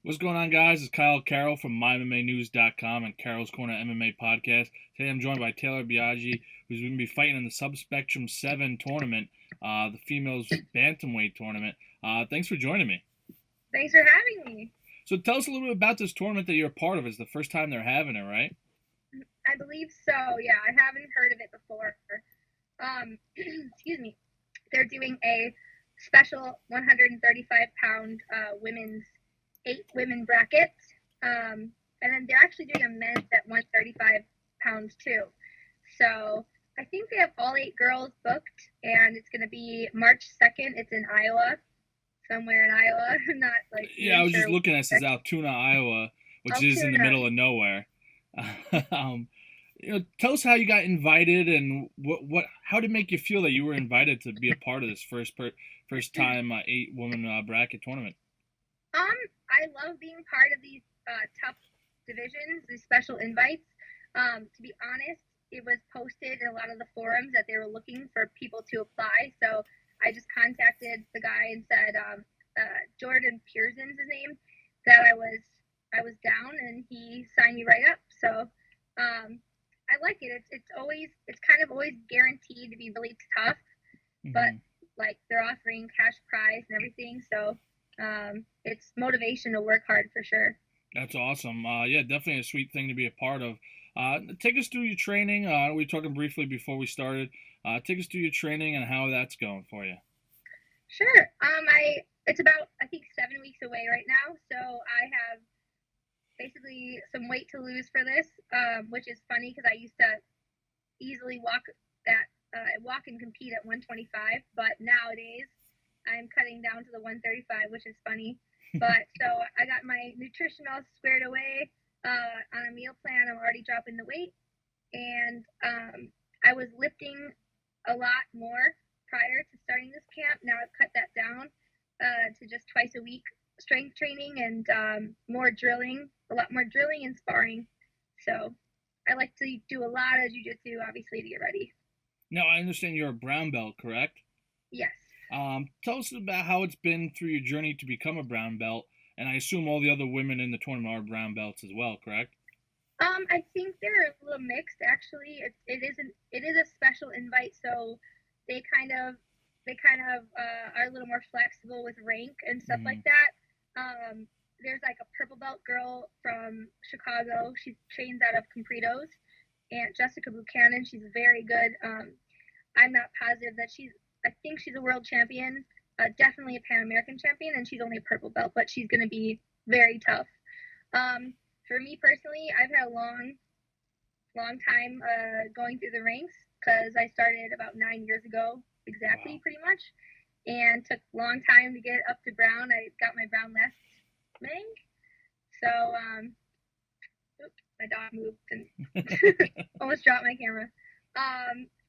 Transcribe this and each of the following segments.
What's going on, guys? It's Carroll from MyMMAnews.com and Carroll's Corner MMA podcast. Today I'm joined by Taylor Biagi, who's going to be fighting in the Subspectrum 7 tournament, the females bantamweight tournament. Thanks for joining me. Thanks for having me. So tell us a little bit about this tournament that you're a part of. It's the first time they're having it, right? I believe so. Yeah, I haven't heard of it before. Excuse me. They're doing a special 135-pound women's 8-women bracket. And then they're actually doing a men's at 135 pounds too. So I think they have all 8 girls booked, and it's going to be March 2nd. It's in Iowa, somewhere in Iowa. Not like Yeah, I was just looking at it. Says Altoona, Iowa, which is in the middle of nowhere. Tell us how you got invited and how did it make you feel that you were invited to be a part of this first time 8-woman bracket tournament. I love being part of these tough divisions, these special invites. To be honest, it was posted in a lot of the forums that they were looking for people to apply. So I just contacted the guy and said, Jordan Pearson's his name, that I was down, and he signed me right up. So I like it. It's kind of always guaranteed to be really tough, but like they're offering cash prize and everything. So it's motivation to work hard for sure. That's awesome. Yeah, definitely a sweet thing to be a part of. Take us through your training. We were talking briefly before we started. Take us through your training and how that's going for you. Sure. It's about, I think, 7 weeks away right now. So I have basically some weight to lose for this, which is funny because I used to easily walk and compete at 125, but nowadays I'm cutting down to the 135, which is funny. But so I got my nutrition all squared away on a meal plan. I'm already dropping the weight, and I was lifting a lot more prior to starting this camp. Now I've cut that down to just twice a week strength training and more drilling, a lot more drilling and sparring. So I like to do a lot of jiu-jitsu, obviously, to get ready. Now, I understand you're a brown belt, correct? Yes. Tell us about how it's been through your journey to become a brown belt, and I assume all the other women in the tournament are brown belts as well, correct? I think they're a little mixed, actually. It is a special invite, so they kind of are a little more flexible with rank and stuff like that. There's like a purple belt girl from Chicago. She trains out of Compritos, and Jessica Buchanan. She's very good. I'm not positive that I think she's a world champion, definitely a Pan American champion, and she's only a purple belt, but she's going to be very tough. For me personally, I've had a long time going through the ranks because I started about 9 years ago, exactly, wow. Pretty much, and took a long time to get up to brown. I got my brown last May, so oops, my dog moved and almost dropped my camera.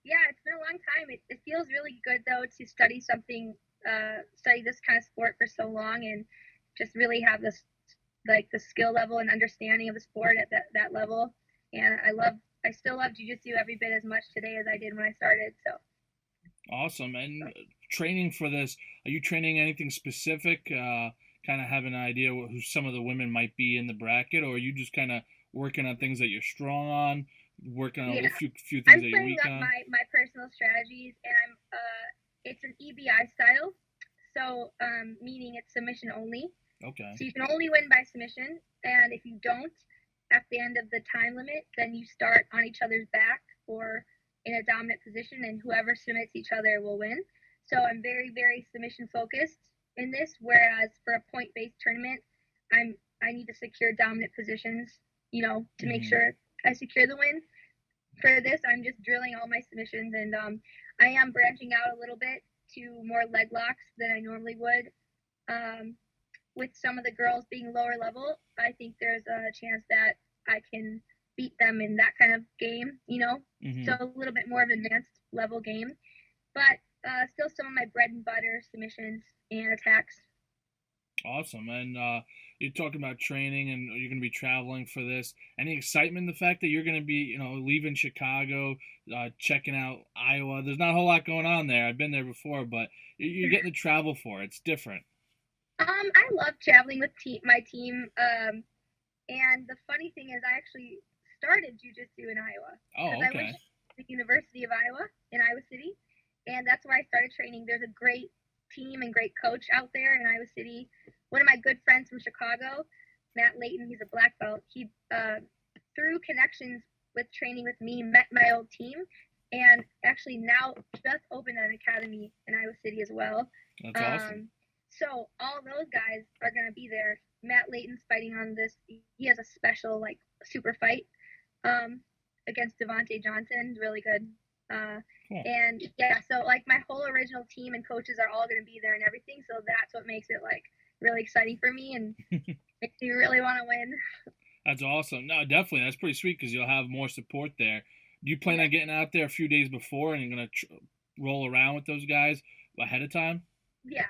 Yeah, it's been a long time. It feels really good though to study this kind of sport for so long and just really have this the skill level and understanding of the sport at that level. And I still love jiu-jitsu every bit as much today as I did when I started. So awesome. And training for this, are you training anything specific? Kind of have an idea who some of the women might be in the bracket, or are you just kind of working on things that you're strong on, working on a few things that you're weak on? I'm playing up my personal strategies, and it's an EBI style, so meaning it's submission only. Okay. So you can only win by submission, and if you don't, at the end of the time limit, then you start on each other's back or in a dominant position, and whoever submits each other will win. So I'm very, very submission focused in this, whereas for a point-based tournament, I need to secure dominant positions, to make sure I secure the win. For this, I'm just drilling all my submissions, and I am branching out a little bit to more leg locks than I normally would. With some of the girls being lower level, I think there's a chance that I can beat them in that kind of game, so a little bit more of an advanced level game, but still some of my bread and butter submissions and attacks. Awesome. And you're talking about training and you're going to be traveling for this. Any excitement in the fact that you're going to be, leaving Chicago, checking out Iowa? There's not a whole lot going on there. I've been there before, but you're getting to travel for it. It's different. I love traveling with my team. And the funny thing is, I actually started jujitsu in Iowa because Oh, I went okay. to the University of Iowa in Iowa City, and that's where I started training. There's a great team and great coach out there in Iowa City. One of my good friends from Chicago, Matt Layton, he's a black belt. He through connections with training with me, met my old team, and actually now just opened an academy in Iowa City as well. That's awesome. So all those guys are gonna be there. Matt Layton's fighting on this. He has a special like super fight um, against Devontae Johnson. Really good. Uh, Cool. and yeah, so like my whole original team and coaches are all gonna be there and everything. So that's what makes it like really exciting for me and makes me really want to win. That's awesome. No, definitely. That's pretty sweet because you'll have more support there. Do you plan Yeah, on getting out there a few days before and you're gonna roll around with those guys ahead of time? yeah.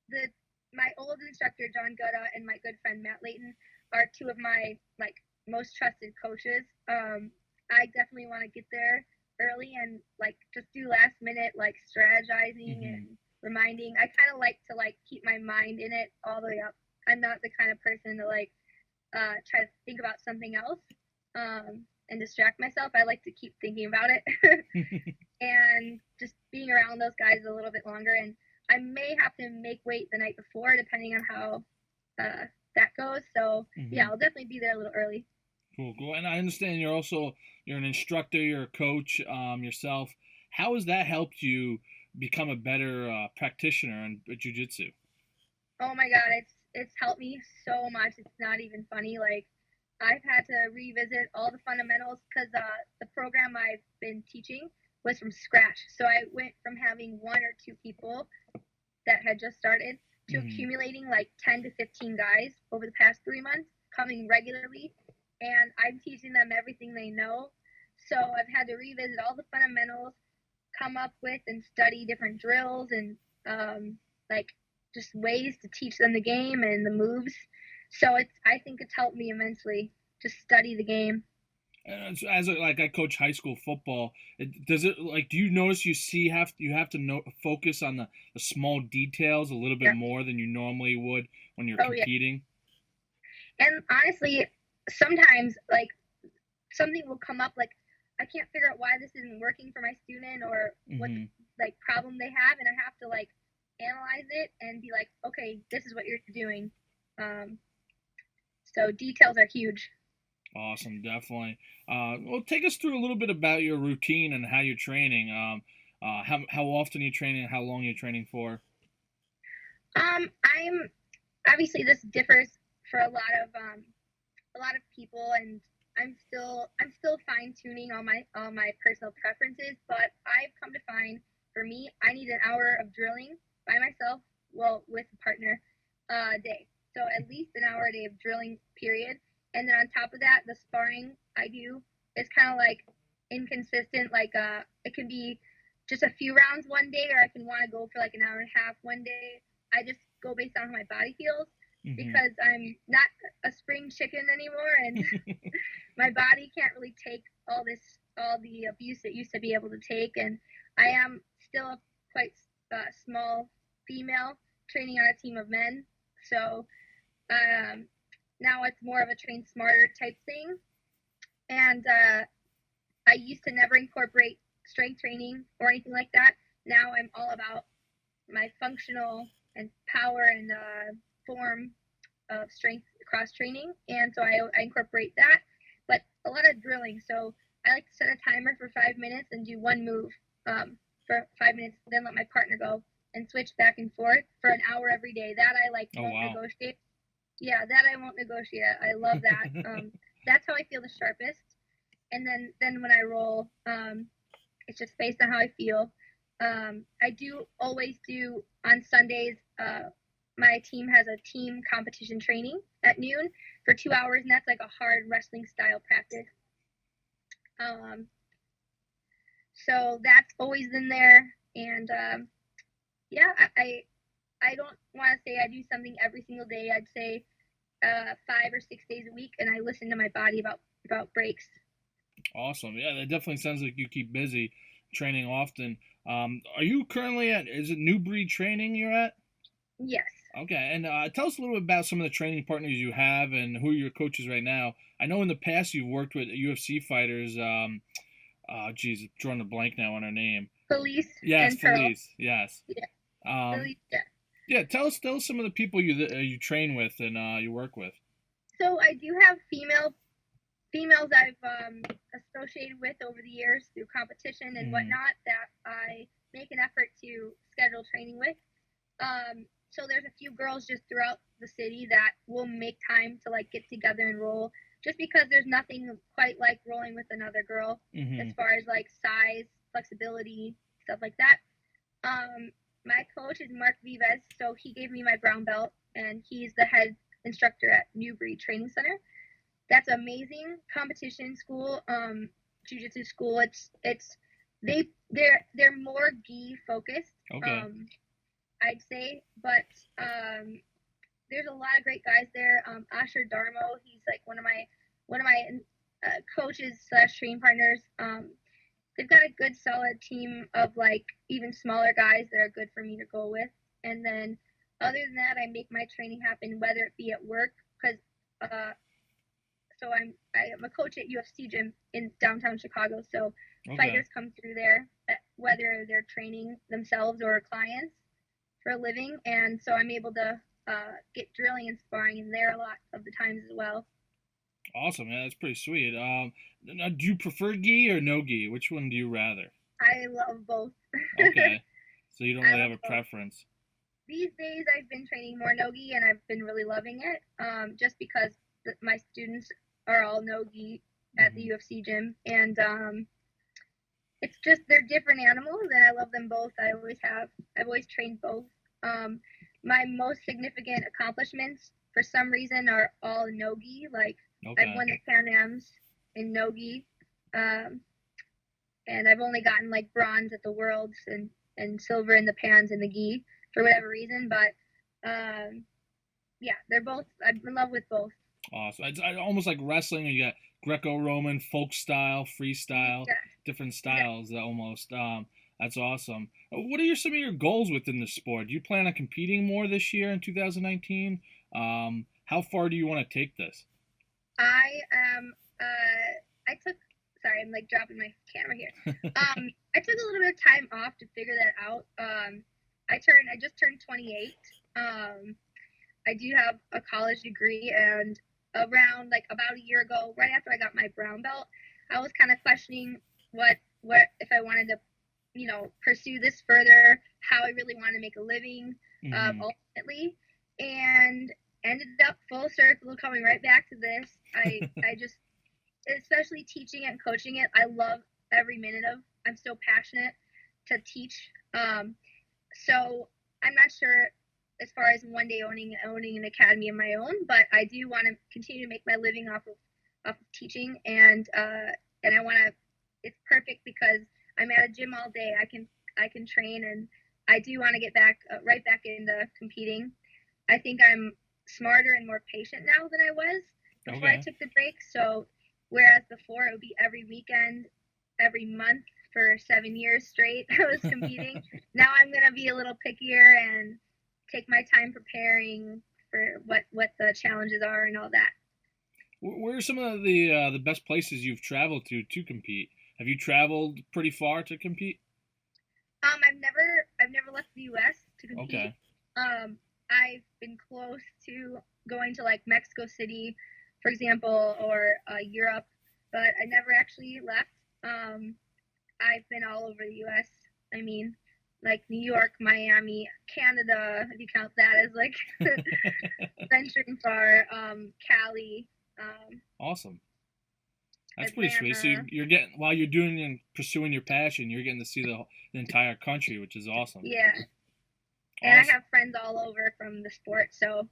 The my old instructor John Gutta and my good friend Matt Layton are two of my like most trusted coaches. I definitely want to get there early and like just do last minute like strategizing Hmm. and reminding. I kind of like to like keep my mind in it all the way up. I'm not the kind of person to like try to think about something else and distract myself. I like to keep thinking about it. And just being around those guys a little bit longer. And I may have to make weight the night before, depending on how that goes. So yeah, Hmm. I'll definitely be there a little early. Cool, cool. And I understand you're an instructor, you're a coach yourself. How has that helped you become a better practitioner in jiu-jitsu? Oh my god, it's helped me so much. It's not even funny. Like I've had to revisit all the fundamentals because the program I've been teaching was from scratch. So I went from having one or two people that had just started to Hmm. accumulating like 10 to 15 guys over the past 3 months coming regularly, and I'm teaching them everything they know. So I've had to revisit all the fundamentals, come up with and study different drills and like just ways to teach them the game and the moves. So I think it's helped me immensely. Just study the game. Like I coach high school football, does it like do you notice you have to focus on the small details a little bit Yeah. more than you normally would when you're Oh yeah. competing? And honestly, sometimes like something will come up like I can't figure out why this isn't working for my student or what the Hmm. like problem they have, and I have to like analyze it and be like, okay, this is what you're doing. Um, so details are huge. Awesome, definitely. Well, take us through a little bit about your routine and how you're training. How often you training and how long you're training for? I'm obviously this differs for a lot of people, and I'm still fine tuning all my personal preferences. But I've come to find for me, I need an hour of drilling by myself, well, with a partner, a day. So at least an hour a day of drilling, period. And then on top of that, the sparring I do is kind of like inconsistent. Like it can be just a few rounds one day, or I can want to go for like an hour and a half one day. I just go based on how my body feels Hmm. because I'm not a spring chicken anymore, and my body can't really take all the abuse it used to be able to take. And I am still a quite small female training on a team of men, so um, now it's more of a train smarter type thing. And I used to never incorporate strength training or anything like that. Now I'm all about my functional and power and form of strength cross training, and so I incorporate that, but a lot of drilling. So I like to set a timer for 5 minutes and do one move for 5 minutes, then let my partner go and switch back and forth for an hour every day. That I like Oh won't wow. negotiate. Yeah, that I won't negotiate. I love that. That's how I feel the sharpest. And then when I roll, it's just based on how I feel. I do always do on Sundays. My team has a team competition training at noon for 2 hours, and that's like a hard wrestling style practice. Um, so that's always in there, and yeah, I don't want to say I do something every single day. I'd say 5 or 6 days a week, and I listen to my body about breaks. Awesome. Yeah, that definitely sounds like you keep busy training often. Are you currently at? Is it New Breed Training you're at? Yes. Okay, and tell us a little bit about some of the training partners you have and who are your coaches right now. I know in the past you've worked with UFC fighters. Geez, drawing a blank now on her name. Felice Yes, and Carroll. Felice. Yes. Yeah. Um, Felice, yeah. yeah. Tell us some of the people you train with and you work with. So I do have females I've associated with over the years through competition and Mm, whatnot that I make an effort to schedule training with. So there's a few girls just throughout the city that will make time to like get together and roll, just because there's nothing quite like rolling with another girl as mm-hmm. far as like size, flexibility, stuff like that. Um, my coach is Mark Vives, so he gave me my brown belt, and he's the head instructor at Newbury Training Center. That's amazing competition school, jiu-jitsu school. It's they're more gi focused, Okay. um, I'd say, but there's a lot of great guys there. Asher Darmo, he's like one of my coaches slash training partners. They've got a good solid team of like even smaller guys that are good for me to go with. And then other than that, I make my training happen whether it be at work because so I'm a coach at UFC gym in downtown Chicago. So Okay. fighters come through there, whether they're training themselves or clients for a living, and so I'm able to get drilling and sparring in there a lot of the times as well. Awesome. Yeah, that's pretty sweet. Now, do you prefer gi or no gi? Which one do you rather? I love both. Okay. So you don't I really love have a both. preference. These days, I've been training more nogi, and I've been really loving it. Just because my students are all nogi at the Hmm. UFC gym, and it's just they're different animals, and I love them both. I always have. I've always trained both. Um, my most significant accomplishments, for some reason, are all nogi. Like I've Okay. won the Pan Ams in nogi, um, and I've only gotten like bronze at the worlds and silver in the pans and the gi for whatever reason. But yeah, they're both. I'm in love with both. Awesome. It's almost like wrestling. You got Greco-Roman, folk style, freestyle, Yeah, different yeah. styles almost. That's awesome. What are some of your goals within the sport? Do you plan on competing more this year in 2019? How far do you want to take this? I am. I took. Sorry, I'm like dropping my camera here. I took a little bit of time off to figure that out. I just turned 28. I do have a college degree, and around like about a year ago, right after I got my brown belt, I was kind of questioning what if I wanted to, pursue this further, how I really want to make a living, Hmm. ultimately, and ended up full circle coming right back to this. I just, especially teaching it and coaching it, I love every minute of. I'm so passionate to teach. So I'm not sure as far as one day owning an academy of my own, but I do want to continue to make my living off of teaching, and I want to. It's perfect because I'm at a gym all day. I can train, and I do want to get back right back into competing. I think I'm smarter and more patient now than I was before I Okay. took the break. So whereas before it would be every weekend, every month for 7 years straight, I was competing. Now I'm gonna be a little pickier and take my time preparing for what the challenges are and all that. Where are some of the best places you've traveled to compete? Have you traveled pretty far to compete? I've never left the U.S. to compete. Okay. Um, I've been close to going to like Mexico City, for example, or Europe, but I never actually left. Um, I've been all over the U.S. I mean, like New York, Miami, Canada, if you count that as like venturing far, Cali, Awesome. That's pretty sweet. So Atlanta. you're getting while you're doing and pursuing your passion, you're getting to see the entire country, which is awesome. Yeah, and I Awesome. have friends all over from the sport, so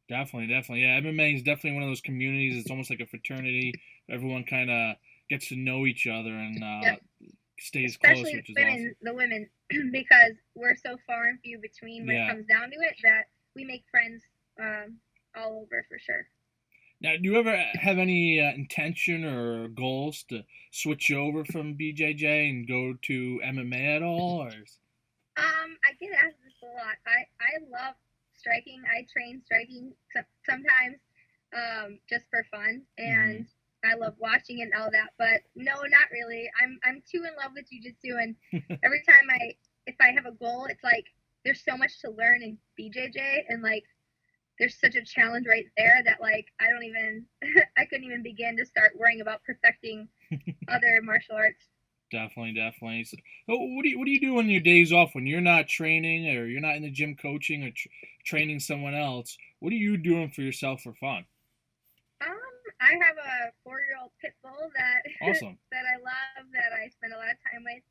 Definitely, definitely. Yeah, MMA is definitely one of those communities. It's almost like a fraternity. Everyone kind of gets to know each other and yeah, stays close, especially which is the awesome. women, because we're so far and few between when it Yeah. comes down to it that we make friends all over for sure. Now, do you ever have any intention or goals to switch over from BJJ and go to MMA at all? Or I get asked this a lot. I love. striking. I train striking sometimes, just for fun, and I love watching it and all that. But no, not really. I'm too in love with jiu-jitsu, and every time if I have a goal, it's like there's so much to learn in BJJ, and like there's such a challenge right there that like I don't even I couldn't even begin to start worrying about perfecting other martial arts. Definitely. So what do you do on your days off when you're not training or you're not in the gym coaching or training someone else? What are you doing for yourself for fun? I have a 4-year-old pit bull that Awesome. that I love, that I spend a lot of time with,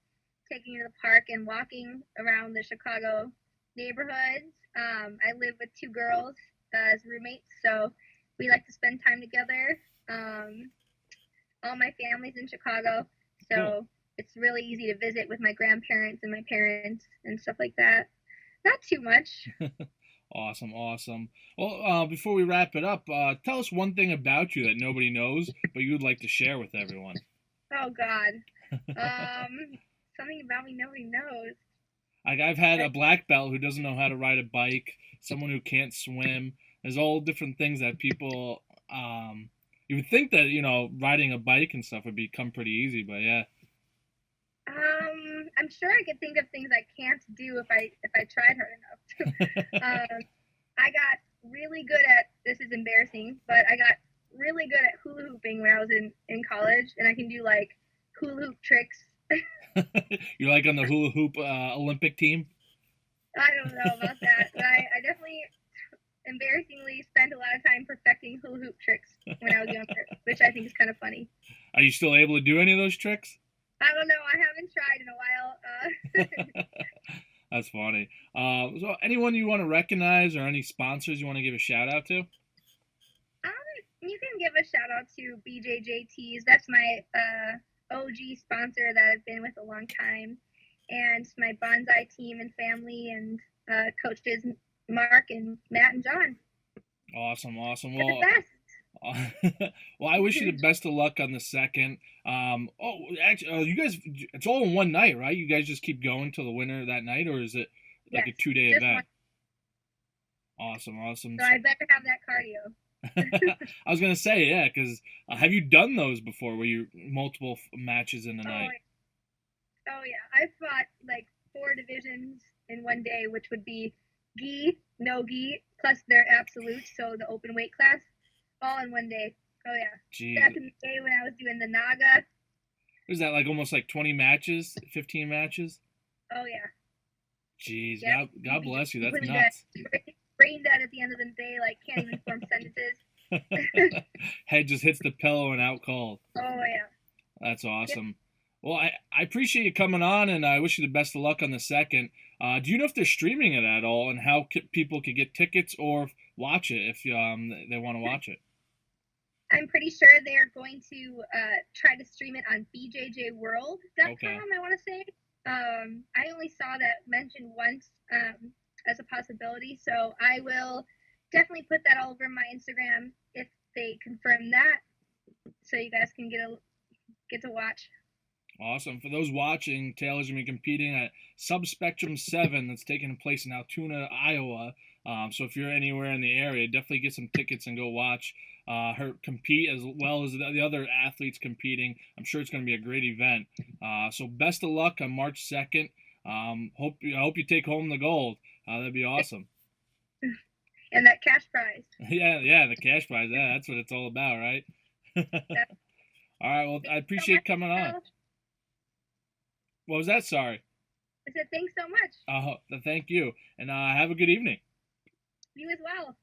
taking to the park and walking around the Chicago neighborhoods. I live with 2 girls as roommates, so we like to spend time together. All my family's in Chicago, so Cool. it's really easy to visit with my grandparents and my parents and stuff like that. Not too much. Awesome. Well, before we wrap it up, tell us one thing about you that nobody knows, but you'd like to share with everyone. Oh God. Something about me nobody knows. Like I've had a black belt who doesn't know how to ride a bike, someone who can't swim. There's all different things that people. You would think that riding a bike and stuff would become pretty easy, but yeah. I'm sure I could think of things I can't do if I tried hard enough. I got really good at, this is embarrassing, but I got really good at hula hooping when I was in college, and I can do like hula hoop tricks. You're like on the hula hoop Olympic team. I don't know about that, but I definitely embarrassingly spent a lot of time perfecting hula hoop tricks when I was younger, which I think is kind of funny. Are you still able to do any of those tricks? I don't know. I haven't tried in a while. That's funny. So anyone you want to recognize or any sponsors you want to give a shout out to? You can give a shout out to BJJTs. That's my OG sponsor that I've been with a long time, and my bonsai team and family, and coaches Mark and Matt and John. Awesome. They're Well, the best. well, I wish you the best of luck on the second. Actually, you guys, it's all in one night, right? You guys just keep going till the winner that night, or is it like Yes, a 2-day just event? one. Awesome. So I better have that cardio. I was gonna say, yeah, because have you done those before, where you multiple matches in a night? Oh yeah, I fought like 4 divisions in one day, which would be gi, no gi, plus their absolute, so the open weight class, all in one day. Oh yeah. Jeez, Back in the day when I was doing the Naga. is that like almost like 20 matches, 15 matches? Oh yeah. Jeez, Yep. God bless you. That's Completely nuts. brain dead at the end of the day, like can't even form sentences. Head just hits the pillow and out cold. Oh yeah. That's awesome. Yep. Well, I appreciate you coming on, and I wish you the best of luck on the second. Do you know if they're streaming it at all, and how people could get tickets or watch it if they want to watch it? I'm pretty sure they're going to try to stream it on bjjworld.com. Okay. I want to say. I only saw that mentioned once as a possibility, so I will definitely put that all over my Instagram if they confirm that, so you guys can get to watch. Awesome. For those watching, Taylor's going to be competing at Subspectrum 7 that's taking place in Altoona, Iowa. So if you're anywhere in the area, definitely get some tickets and go watch her compete, as well as the other athletes competing. I'm sure it's going to be a great event. So best of luck on March 2nd. I hope you take home the gold. That'd be awesome. And that cash prize. Yeah, the cash prize. Yeah, that's what it's all about, right? All right, well, I appreciate coming on. What was that? Sorry. I said thanks so much. Thank you, and have a good evening. You as well.